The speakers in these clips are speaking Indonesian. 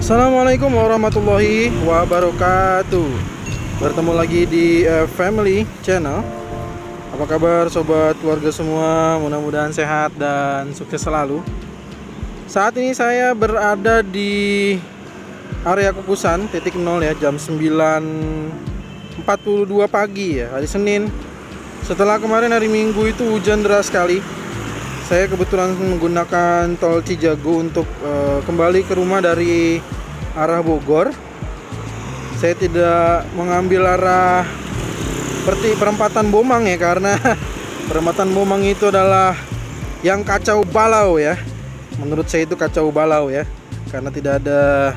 Assalamualaikum warahmatullahi wabarakatuh. Bertemu lagi di Family Channel. Apa kabar sobat keluarga semua? Mudah-mudahan sehat dan sukses selalu. Saat ini saya berada di area kukusan titik nol ya, jam 9.42 pagi ya, hari Senin. Setelah kemarin hari Minggu itu hujan deras sekali. Saya kebetulan menggunakan tol Cijago untuk kembali ke rumah dari arah Bogor. Saya tidak mengambil arah seperti perempatan Bomang ya, karena perempatan Bomang itu adalah yang kacau balau ya. Menurut saya itu kacau balau ya, karena tidak ada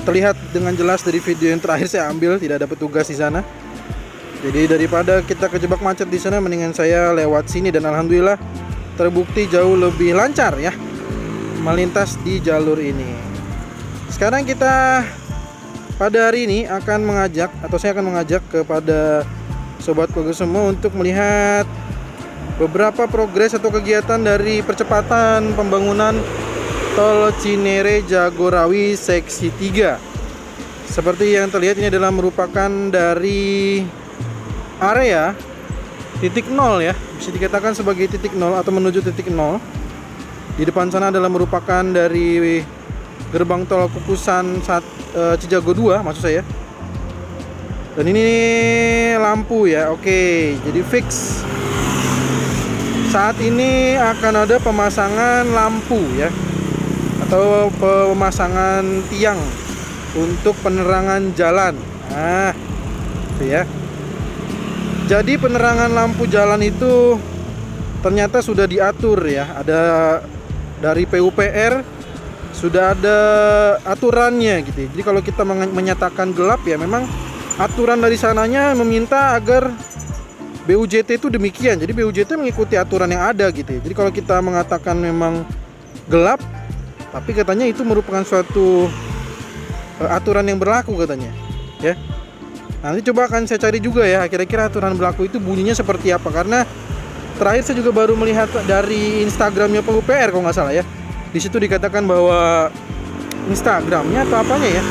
terlihat dengan jelas dari video yang terakhir saya ambil, tidak ada petugas di sana. Jadi daripada kita kejebak macet di sana, mendingan saya lewat sini, dan alhamdulillah terbukti jauh lebih lancar ya melintas di jalur ini. Sekarang kita pada hari ini akan mengajak, atau saya akan mengajak kepada sobat keluarga semua untuk melihat beberapa progres atau kegiatan dari percepatan pembangunan tol Cinere Jagorawi seksi 3. Seperti yang terlihat, ini adalah merupakan dari area titik nol ya, bisa dikatakan sebagai titik nol atau menuju titik nol. Di depan sana adalah merupakan dari gerbang tol Kukusan Cijago 2 maksud saya. Dan ini lampu ya. Oke, jadi fix. Saat ini akan ada pemasangan lampu ya, atau pemasangan tiang untuk penerangan jalan. Nah, itu ya. Jadi penerangan lampu jalan itu ternyata sudah diatur ya. Ada dari PUPR, sudah ada aturannya gitu. Jadi kalau kita menyatakan gelap ya, memang aturan dari sananya meminta agar BUJT itu demikian. Jadi BUJT mengikuti aturan yang ada gitu. Jadi kalau kita mengatakan memang gelap, tapi katanya itu merupakan suatu aturan yang berlaku katanya ya. Nanti coba akan saya cari juga ya, kira-kira aturan berlaku itu bunyinya seperti apa. Karena terakhir saya juga baru melihat dari Instagramnya PUPR kalau nggak salah ya. Di situ dikatakan bahwa Instagramnya atau apanya ya,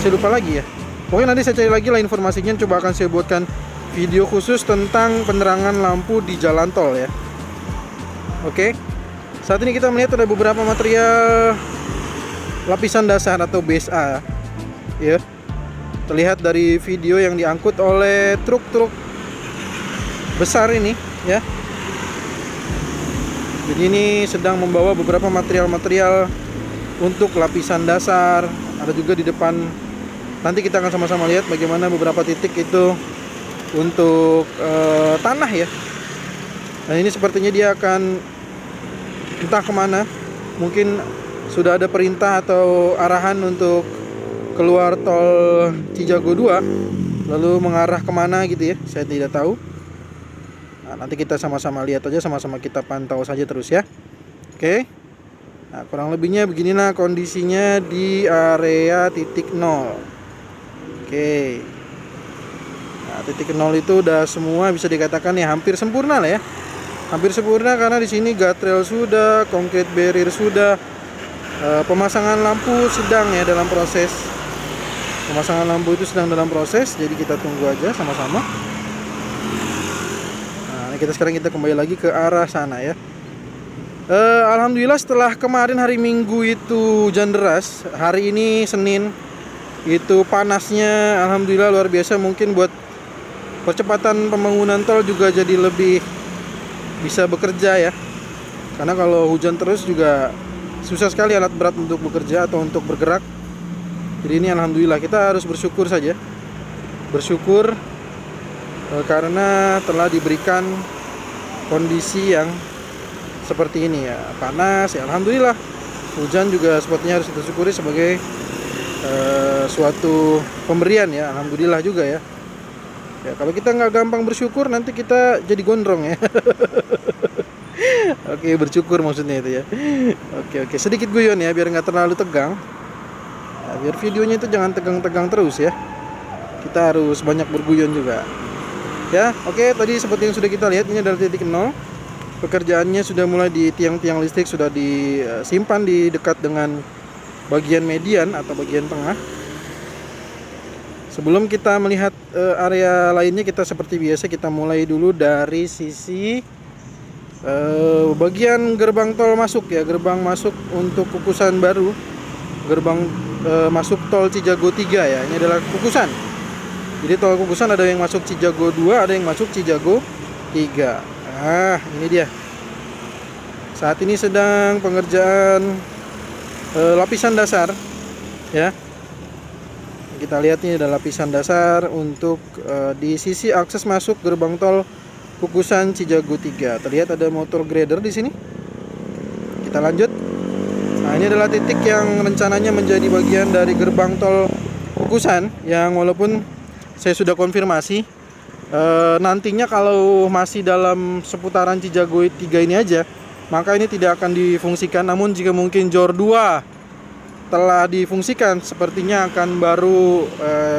saya lupa lagi ya. Pokoknya nanti saya cari lagi lah informasinya. Coba akan saya buatkan video khusus tentang penerangan lampu di jalan tol ya. Oke. Saat ini kita melihat ada beberapa material lapisan dasar atau BSA ya. Terlihat dari video yang diangkut oleh truk-truk besar ini ya. Jadi ini sedang membawa beberapa material-material untuk lapisan dasar. Ada juga di depan. Nanti kita akan sama-sama lihat bagaimana beberapa titik itu untuk tanah ya. Dan ini sepertinya dia akan entah kemana. Mungkin sudah ada perintah atau arahan untuk keluar tol Cijago 2, lalu mengarah kemana gitu ya, saya tidak tahu. Nah, nanti kita sama-sama lihat aja, sama-sama kita pantau saja terus ya. Oke. Nah, kurang lebihnya beginilah kondisinya di area titik nol. Oke. Nah, titik nol itu udah semua bisa dikatakan ya hampir sempurna lah ya. Hampir sempurna karena di sini guardrail sudah, concrete barrier sudah, pemasangan lampu sedang ya dalam proses. Pemasangan lampu itu sedang dalam proses, jadi kita tunggu aja sama-sama. Nah, sekarang kita kembali lagi ke arah sana ya. Alhamdulillah setelah kemarin hari Minggu itu hujan deras, hari ini Senin itu panasnya alhamdulillah luar biasa. Mungkin buat percepatan pembangunan tol juga jadi lebih bisa bekerja ya. Karena kalau hujan terus juga susah sekali alat berat untuk bekerja atau untuk bergerak. Jadi ini alhamdulillah kita harus bersyukur saja. Bersyukur karena telah diberikan kondisi yang seperti ini ya. Panas ya alhamdulillah. Hujan juga sepertinya harus kita syukuri sebagai suatu pemberian ya. Alhamdulillah juga ya. Ya kalau kita nggak gampang bersyukur, nanti kita jadi gondrong ya. Oke, bersyukur maksudnya itu ya. Oke, sedikit guyon ya biar nggak terlalu tegang. Nah, biar videonya itu jangan tegang-tegang terus ya. Kita harus banyak berguyon juga. Ya, oke, tadi seperti yang sudah kita lihat, ini adalah titik nol. Pekerjaannya sudah mulai di tiang-tiang listrik, sudah disimpan di dekat dengan bagian median atau bagian tengah. Sebelum kita melihat area lainnya, kita seperti biasa kita mulai dulu dari sisi bagian gerbang tol masuk ya, gerbang masuk untuk kukusan baru, gerbang masuk tol Cijago 3 ya. Ini adalah kukusan. Jadi tol kukusan ada yang masuk Cijago 2, ada yang masuk Cijago 3. Nah, ini dia. Saat ini sedang pengerjaan lapisan dasar ya. Kita lihat ini ada lapisan dasar untuk di sisi akses masuk gerbang tol kukusan Cijago 3. Terlihat ada motor grader di sini. Kita lanjut. Nah, ini adalah titik yang rencananya menjadi bagian dari gerbang tol kukusan yang walaupun saya sudah konfirmasi nantinya kalau masih dalam seputaran Cijago 3 ini aja, maka ini tidak akan difungsikan. Namun jika mungkin JOR 2 telah difungsikan, sepertinya akan baru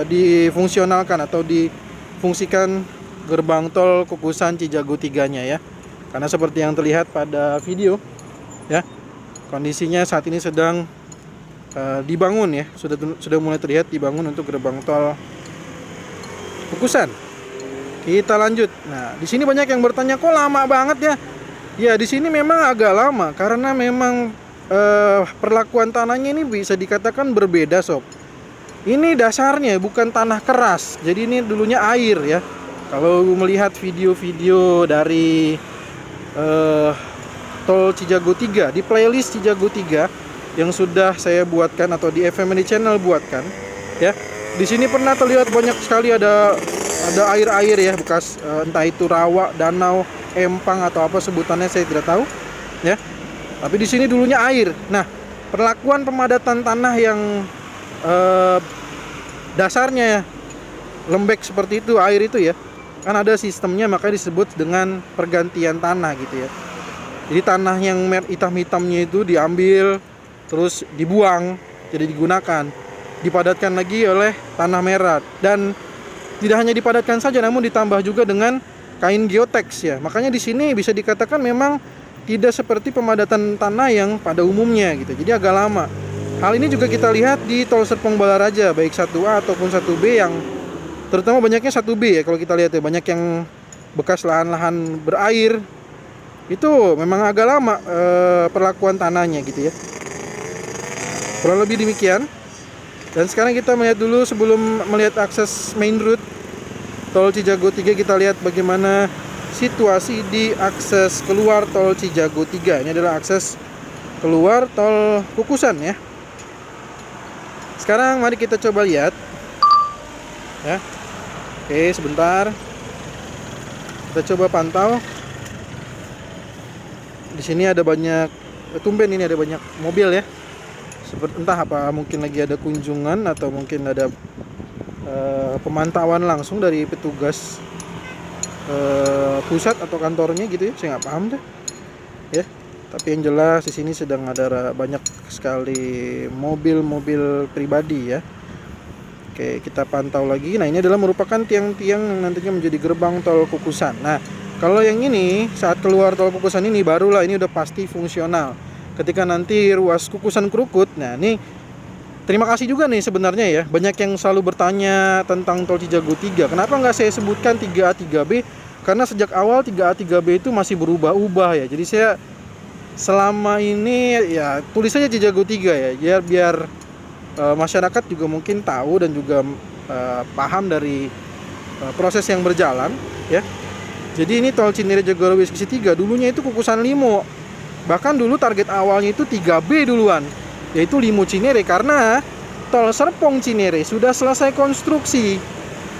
difungsionalkan atau difungsikan gerbang tol kukusan Cijago 3-nya ya. Karena seperti yang terlihat pada video ya, kondisinya saat ini sedang dibangun ya, sudah mulai terlihat dibangun untuk gerbang tol kukusan. Kita lanjut. Nah, di sini banyak yang bertanya, kok lama banget ya? Ya, di sini memang agak lama karena memang perlakuan tanahnya ini bisa dikatakan berbeda sob. Ini dasarnya bukan tanah keras, jadi ini dulunya air ya. Kalau melihat video-video dari tol Cijago 3 di playlist Cijago 3 yang sudah saya buatkan atau di FMD channel buatkan ya, di sini pernah terlihat banyak sekali ada air-air ya, bekas entah itu rawa, danau, empang atau apa sebutannya saya tidak tahu ya. Tapi di sini dulunya air. Nah, perlakuan pemadatan tanah yang dasarnya lembek seperti itu, air itu ya, kan ada sistemnya, makanya disebut dengan pergantian tanah gitu ya. Jadi tanah yang hitam-hitamnya itu diambil, terus dibuang, jadi digunakan, dipadatkan lagi oleh tanah merah. Dan tidak hanya dipadatkan saja, namun ditambah juga dengan kain geotex ya. Makanya di sini bisa dikatakan memang tidak seperti pemadatan tanah yang pada umumnya gitu. Jadi agak lama. Hal ini juga kita lihat di tol Serpong Balaraja, baik 1A ataupun 1B, yang terutama banyaknya 1B ya. Kalau kita lihat ya, banyak yang bekas lahan-lahan berair. Itu memang agak lama perlakuan tanahnya gitu ya. Kurang lebih demikian. Dan sekarang kita melihat dulu, sebelum melihat akses main route tol Cijago 3, kita lihat bagaimana situasi di akses keluar tol Cijago 3. Ini adalah akses keluar tol kukusan ya. Sekarang mari kita coba lihat ya. Oke, sebentar. Kita coba pantau. Di sini ada banyak, tumben ini ada banyak mobil ya. Seperti entah apa, mungkin lagi ada kunjungan atau mungkin ada pemantauan langsung dari petugas pusat atau kantornya gitu ya, saya nggak paham deh ya. Tapi yang jelas di sini sedang ada banyak sekali mobil-mobil pribadi ya. Oke, kita pantau lagi. Nah, ini adalah merupakan tiang-tiang yang nantinya menjadi gerbang tol kukusan. Nah, kalau yang ini saat keluar tol kukusan ini barulah ini udah pasti fungsional. Ketika nanti ruas kukusan Krukut, nah ini terima kasih juga nih sebenarnya ya. Banyak yang selalu bertanya tentang tol Cijago 3. Kenapa nggak saya sebutkan 3A 3B? Karena sejak awal 3A 3B itu masih berubah-ubah ya. Jadi saya selama ini ya tulis saja Cijago 3 ya. Biar masyarakat juga mungkin tahu dan juga paham dari proses yang berjalan ya. Jadi ini tol Cinere Jagorawi Seksi 3 dulunya itu kukusan Limo. Bahkan dulu target awalnya itu 3B duluan, yaitu Limo Cinere, karena tol Serpong Cinere sudah selesai konstruksi.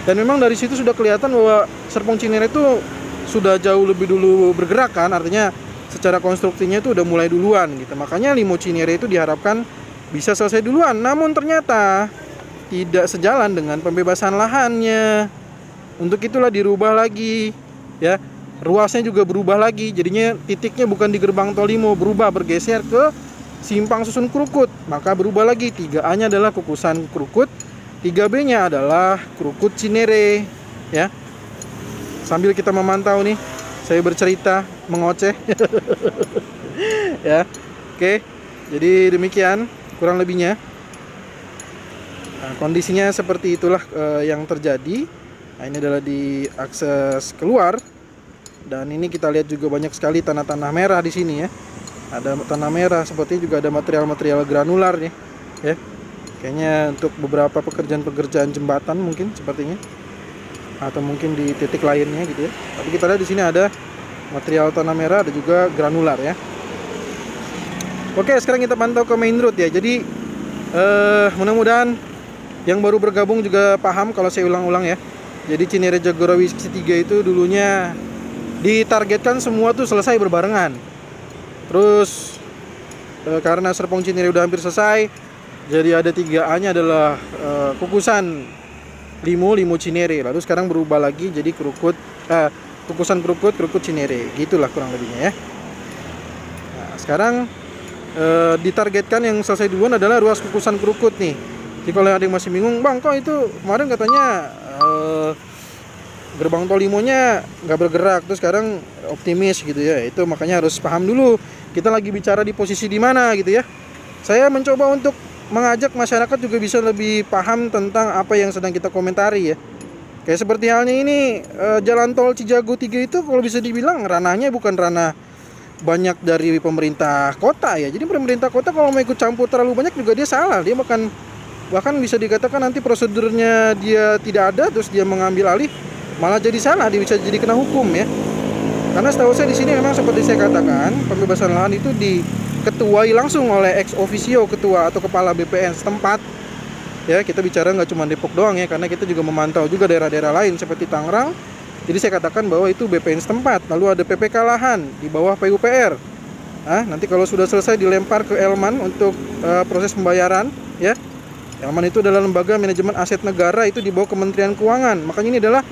Dan memang dari situ sudah kelihatan bahwa Serpong Cinere itu sudah jauh lebih dulu bergerak kan, artinya secara konstruksinya itu udah mulai duluan gitu. Makanya Limo Cinere itu diharapkan bisa selesai duluan. Namun ternyata tidak sejalan dengan pembebasan lahannya. Untuk itulah dirubah lagi ya. Ruasnya juga berubah lagi. Jadinya titiknya bukan di gerbang tol Limo, berubah bergeser ke Simpang Susun Krukut. Maka berubah lagi, 3A-nya adalah kukusan Krukut, 3B-nya adalah Krukut Cinere ya. Sambil kita memantau nih, saya bercerita, mengoceh ya. Oke. Jadi demikian kurang lebihnya. Nah, kondisinya seperti itulah yang terjadi. Nah, ini adalah di akses keluar, dan ini kita lihat juga banyak sekali tanah-tanah merah di sini ya. Ada tanah merah, seperti juga ada material-material granular nih, ya. Kayaknya untuk beberapa pekerjaan-pekerjaan jembatan mungkin sepertinya, atau mungkin di titik lainnya gitu ya. Tapi kita lihat di sini ada material tanah merah, ada juga granular ya. Oke, sekarang kita pantau ke main road ya. Jadi mudah-mudahan yang baru bergabung juga paham kalau saya ulang-ulang ya. Jadi Cinere Jagorawi 3 itu dulunya ditargetkan semua tuh selesai berbarengan. Terus karena Serpong Cinere udah hampir selesai, jadi ada 3A-nya adalah kukusan Limo Cinere. Lalu sekarang berubah lagi jadi kukusan Krukut Cinere. Gitulah kurang lebihnya ya. Nah, sekarang ditargetkan yang selesai duluan adalah ruas kukusan Krukut nih. Jadi kalau ada yang masih bingung, Bang, kok itu kemarin katanya gerbang tol Limonya nggak bergerak, terus sekarang optimis gitu ya. Itu makanya harus paham dulu kita lagi bicara di posisi di mana gitu ya. Saya mencoba untuk mengajak masyarakat juga bisa lebih paham tentang apa yang sedang kita komentari ya. Kayak seperti halnya ini jalan tol Cijago 3 itu kalau bisa dibilang ranahnya bukan ranah banyak dari pemerintah kota ya. Jadi pemerintah kota kalau mau ikut campur terlalu banyak juga dia salah. Dia bahkan bisa dikatakan nanti prosedurnya dia tidak ada, terus dia mengambil alih, malah jadi salah, dia bisa jadi kena hukum ya. Karena setahu saya di sini memang seperti saya katakan, pembebasan lahan itu diketuai langsung oleh ex officio ketua atau kepala BPN setempat. Ya, kita bicara nggak cuma Depok doang ya, karena kita juga memantau juga daerah-daerah lain seperti Tangerang. Jadi saya katakan bahwa itu BPN setempat. Lalu ada PPK lahan di bawah PUPR. Nah, nanti kalau sudah selesai dilempar ke Elman untuk proses pembayaran ya. Elman itu adalah lembaga manajemen aset negara, itu di bawah Kementerian Keuangan. Makanya ini adalah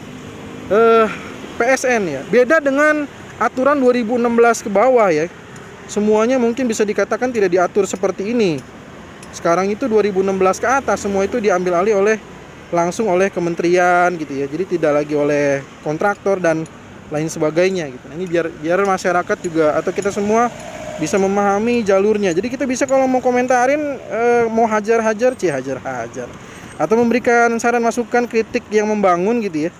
PSN ya. Beda dengan aturan 2016 ke bawah ya. Semuanya mungkin bisa dikatakan tidak diatur seperti ini. Sekarang itu 2016 ke atas semua itu diambil alih langsung oleh kementerian gitu ya. Jadi tidak lagi oleh kontraktor dan lain sebagainya gitu. Nah, ini biar masyarakat juga atau kita semua bisa memahami jalurnya. Jadi kita bisa kalau mau komentarin mau hajar atau memberikan saran masukan kritik yang membangun gitu ya.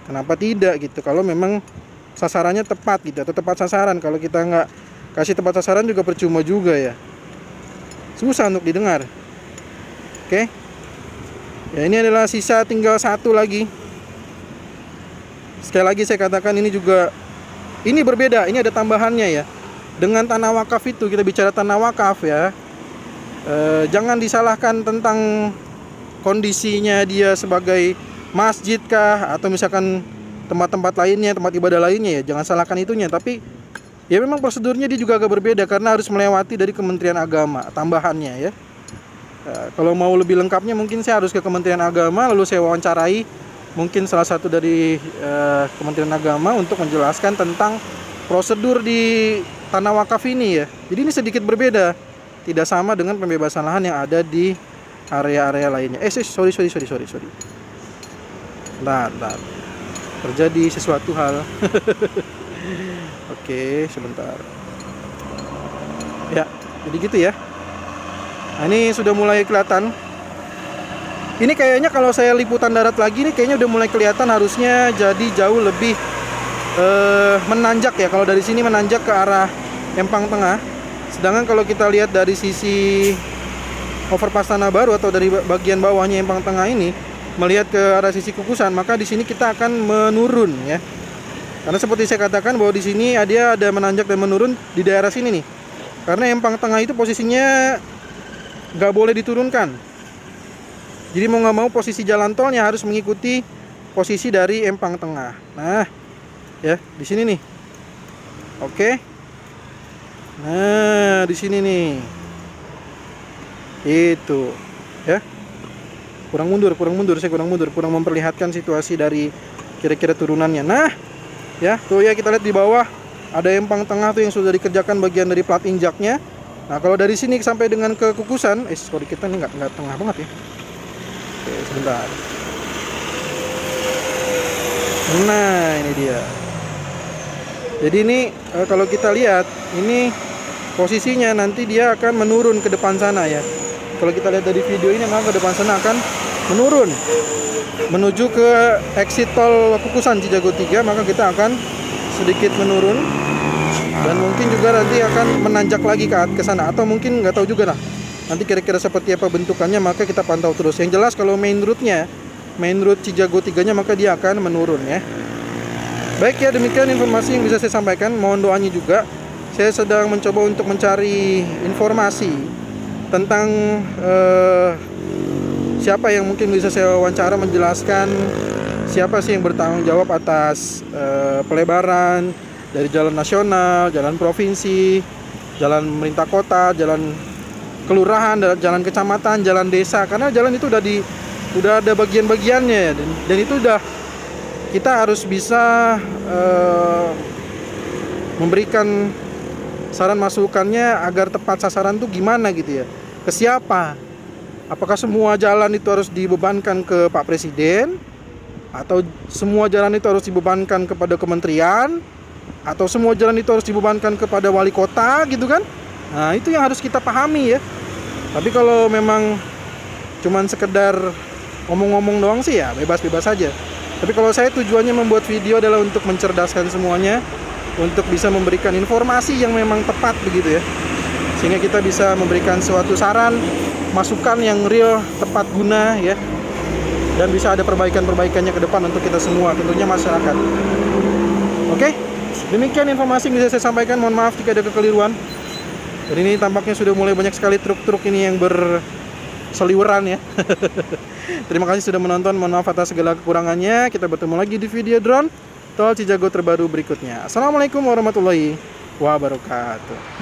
Kenapa tidak gitu, kalau memang sasarannya tepat gitu atau tepat sasaran. Kalau kita nggak kasih tepat sasaran juga percuma juga ya, susah untuk didengar. Oke ya, ini adalah sisa tinggal satu lagi. Sekali lagi saya katakan ini berbeda, ini ada tambahannya ya. Dengan tanah wakaf itu, kita bicara tanah wakaf ya, jangan disalahkan tentang kondisinya dia sebagai masjid kah atau misalkan tempat-tempat lainnya, tempat ibadah lainnya ya, jangan salahkan itunya. Tapi ya memang prosedurnya dia juga agak berbeda karena harus melewati dari Kementerian Agama tambahannya ya. Kalau mau lebih lengkapnya mungkin saya harus ke Kementerian Agama, lalu saya wawancarai mungkin salah satu dari Kementerian Agama untuk menjelaskan tentang prosedur di tanah wakaf ini ya. Jadi ini sedikit berbeda, tidak sama dengan pembebasan lahan yang ada di area-area lainnya. Sorry. Bentar. Terjadi sesuatu hal. Oke, sebentar. Ya, jadi gitu ya. Nah, ini sudah mulai kelihatan. Ini kayaknya kalau saya liputan darat lagi nih, kayaknya udah mulai kelihatan, harusnya jadi jauh lebih menanjak ya. Kalau dari sini menanjak ke arah Empang Tengah. Sedangkan kalau kita lihat dari sisi overpass Tanah Baru atau dari bagian bawahnya Empang Tengah ini melihat ke arah sisi Kukusan, maka di sini kita akan menurun ya. Karena seperti saya katakan bahwa di sini ada menanjak dan menurun di daerah sini nih. Karena Empang Tengah itu posisinya nggak boleh diturunkan. Jadi mau nggak mau posisi jalan tolnya harus mengikuti posisi dari Empang Tengah. Nah, ya di sini nih. Oke. Nah, di sini nih. Itu, ya. Kurang mundur, saya kurang memperlihatkan situasi dari kira-kira turunannya. Nah, ya, tuh ya kita lihat di bawah ada Empang Tengah tuh yang sudah dikerjakan bagian dari plat injaknya. Nah, kalau dari sini sampai dengan ke Kukusan, sorry kita nih nggak tengah banget ya. Oke, sebentar. Nah, ini dia. Jadi ini kalau kita lihat ini posisinya nanti dia akan menurun ke depan sana ya. Kalau kita lihat dari video ini memang ke depan sana akan menurun menuju ke exit tol Kukusan Cijago 3, maka kita akan sedikit menurun dan mungkin juga nanti akan menanjak lagi ke sana, atau mungkin nggak tahu juga lah nanti kira-kira seperti apa bentukannya, maka kita pantau terus. Yang jelas kalau main route Cijago 3 nya, maka dia akan menurun ya. Baik ya, demikian informasi yang bisa saya sampaikan. Mohon doanya juga. Saya sedang mencoba untuk mencari informasi tentang siapa yang mungkin bisa saya wawancara menjelaskan siapa sih yang bertanggung jawab atas pelebaran dari jalan nasional, jalan provinsi, jalan pemerintah kota, jalan kelurahan, jalan kecamatan, jalan desa. Karena jalan itu udah ada bagian-bagiannya, dan itu udah kita harus bisa memberikan saran masukannya agar tepat sasaran tuh gimana gitu ya. Ke siapa? Apakah semua jalan itu harus dibebankan ke Pak Presiden? Atau semua jalan itu harus dibebankan kepada kementerian? Atau semua jalan itu harus dibebankan kepada wali kota gitu kan? Nah, itu yang harus kita pahami ya. Tapi kalau memang cuman sekedar ngomong-ngomong doang sih ya bebas-bebas saja. Tapi kalau saya tujuannya membuat video adalah untuk mencerdaskan semuanya, untuk bisa memberikan informasi yang memang tepat begitu ya, sehingga kita bisa memberikan suatu saran, masukan yang real, tepat guna ya, dan bisa ada perbaikan-perbaikannya ke depan untuk kita semua, tentunya masyarakat. Oke, demikian informasi yang bisa saya sampaikan. Mohon maaf jika ada kekeliruan. Dan ini tampaknya sudah mulai banyak sekali truk-truk ini yang berseliweran ya. Terima kasih sudah menonton. Mohon maaf atas segala kekurangannya. Kita bertemu lagi di video drone Tol Cijago terbaru berikutnya. Assalamualaikum warahmatullahi wabarakatuh.